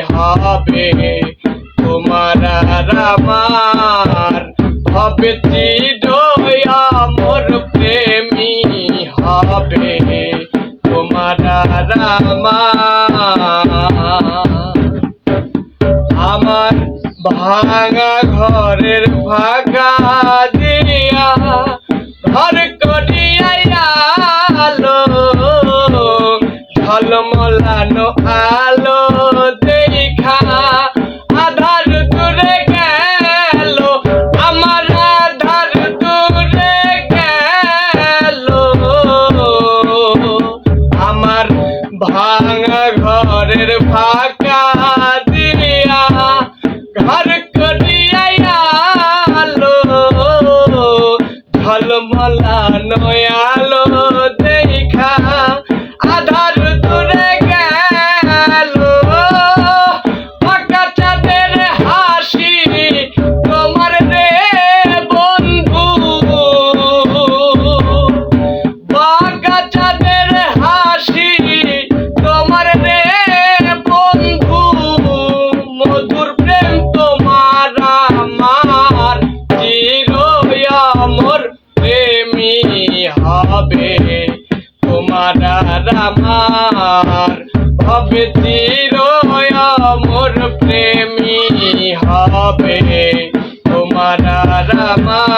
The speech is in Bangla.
হবে, তোমার আর আমার হবে চিরই অমর প্রেমী হবে, তোমার আর আমার ভাঙা ঘরের ফাঁকা দিয়া ঘর করিয়া আলো ঝলমলানো আলো দেখা আধার দূরে গেল, আমার আধার দূরে গেল, আমার ভাঙা ঘরের ফাঁকা দিয়া ঘর করিয়া আলো ঝলমলানো আলো দেখা আধার দূরে গেল, ফাঁকা চাঁদের হাসি তোমার রে বন্ধু, ফাঁকা চাঁদের হাসি তোমার রে বন্ধু, মধুর প্রেম তোমার আমার চিরই অমর প্রেমী হবে, তোমার আর আমার হবে চিরই অমর প্রেমী হবে, তোমার আর আমার।